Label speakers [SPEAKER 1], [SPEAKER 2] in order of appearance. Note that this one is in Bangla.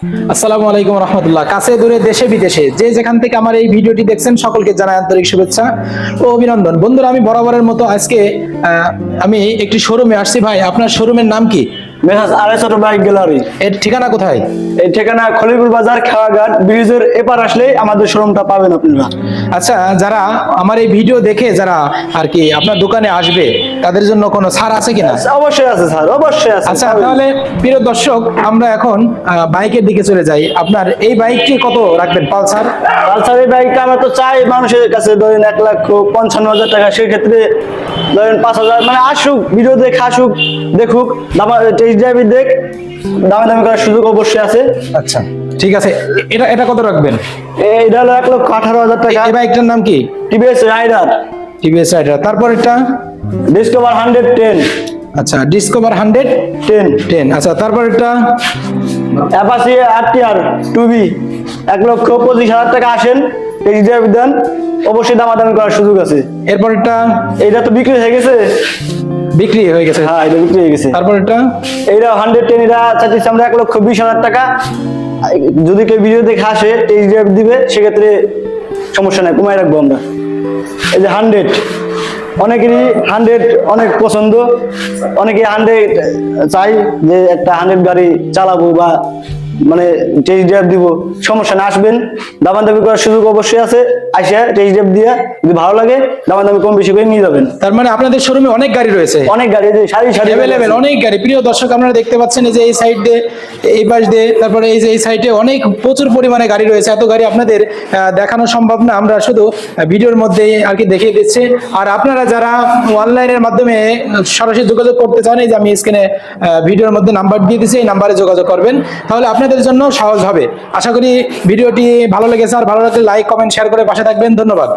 [SPEAKER 1] আসসালামু আলাইকুম রহমতুল্লাহ। কাছে দূরে দেশে বিদেশে যে যেখান থেকে আমার এই ভিডিওটি দেখছেন সকলকে জানাই আন্তরিক শুভেচ্ছা ও অভিনন্দন। বন্ধুরা, আমি বরাবরের মতো আজকে আমি একটি শোরুমে আসছি। ভাই, আপনার শোরুমের নাম কি?
[SPEAKER 2] মেসাজ আড়াইশো বাইক গ্যালারি।
[SPEAKER 1] এর ঠিকানা কোথায়?
[SPEAKER 2] এই ঠিকানা খলিপুর বাজার, খেওয়াঘাট ব্রিজের এপার আসলেই আমাদের শোরুমটা পাবেন আপনারা।
[SPEAKER 1] আচ্ছা, যারা আমার এই ভিডিও দেখে যারা আর কি আপনার দোকানে আসবে তাদের জন্য কোনো ছাড় আছে কিনা?
[SPEAKER 2] অবশ্যই আছে স্যার, অবশ্যই আছে।
[SPEAKER 1] আচ্ছা, তাহলে প্রিয় দর্শক, আমরা এখন বাইকের দিকে চলে যাই। আপনার এই বাইকটি কত রাখবেন? পালসার
[SPEAKER 2] এই বাইকটা আমরা তো চাই মানুষের কাছে ধরেন 1,55,000 টাকা, সেক্ষেত্রে ধরেন 5,000, মানে আসুক ভিডিও দেখে, আসুক দেখুক, টেস্ট ড্রাইভ দেখ, দামি করার সুযোগ অবশ্যই আছে।
[SPEAKER 1] আচ্ছা, ঠিক আছে। এটা এটা কত রাখবেন?
[SPEAKER 2] এটা হলো 1,18,000 টাকা।
[SPEAKER 1] এই বাইকটার নাম কি?
[SPEAKER 2] টিভিএস রাইডার।
[SPEAKER 1] টিভিএস রাইডার। তারপর এটা
[SPEAKER 2] ডিসকভার 110।
[SPEAKER 1] আচ্ছা, ডিসকভার 110। আচ্ছা, তারপর এটা
[SPEAKER 2] অ্যাপাচি আরটিআর 2B 1,25,000 টাকা। আসেন, টেস্ট ড্রাইভ দেন, অবশ্যই দামাদামি করার সুযোগ আছে।
[SPEAKER 1] এরপর এটা
[SPEAKER 2] এইটা তো বিক্রি হয়ে গেছে।
[SPEAKER 1] বিক্রি হয়ে গেছে?
[SPEAKER 2] হ্যাঁ, এটা বিক্রি হয়ে গেছে।
[SPEAKER 1] তারপর এটা
[SPEAKER 2] এইটা 110, এটা চাচ্ছি আমরা 1,20,000 টাকা। যদি কেউ ভিডিও দেখে আসে, টেস্ট ড্রাইভ দিবে, সেক্ষেত্রে সমস্যা নাই, কমাই রাখবো আমরা। এই যে 100, অনেকেরই 100 অনেক পছন্দ, অনেকে 100 চাই যে একটা 100 গাড়ি চালাবো বা মানে টেস্ট ড্রাইভ দিব। সমস্যা না, আসবেন, দামাদামি করার সুযোগ অবশ্যই আছে। আসে টেস্ট ড্রাইভ দিয়ে যদি ভালো লাগে, দামাদামি কম বেশি করে নিয়ে যাবেন।
[SPEAKER 1] তার মানে আপনাদের শোরুমে অনেক গাড়ি রয়েছে?
[SPEAKER 2] অনেক গাড়ি, সারি সারি
[SPEAKER 1] অ্যাভেলেবেল অনেক গাড়ি। প্রিয় দর্শক, আপনারা দেখতে পাচ্ছেন এই যে এই সাইড দিয়ে, এই পাশ দিয়ে, তারপরে এই যে এই সাইডে অনেক প্রচুর পরিমাণে গাড়ি রয়েছে। এত গাড়ি আপনাদের দেখানো সম্ভব না, আমরা শুধু ভিডিওর মধ্যে আর কি দেখিয়ে দিচ্ছি। আর আপনারা যারা অনলাইনের মাধ্যমে সরাসরি যোগাযোগ করতে চান, এই যে আমি স্ক্রিনে ভিডিওর মধ্যে নাম্বার দিয়ে দিচ্ছি, এই নাম্বারে যোগাযোগ করবেন, তাহলে আপনাদের জন্য সহজ হবে। আশা করি ভিডিওটি ভালো লেগেছে। আর ভালো লাগলে লাইক, কমেন্ট, শেয়ার করে পাশে থাকবেন। ধন্যবাদ।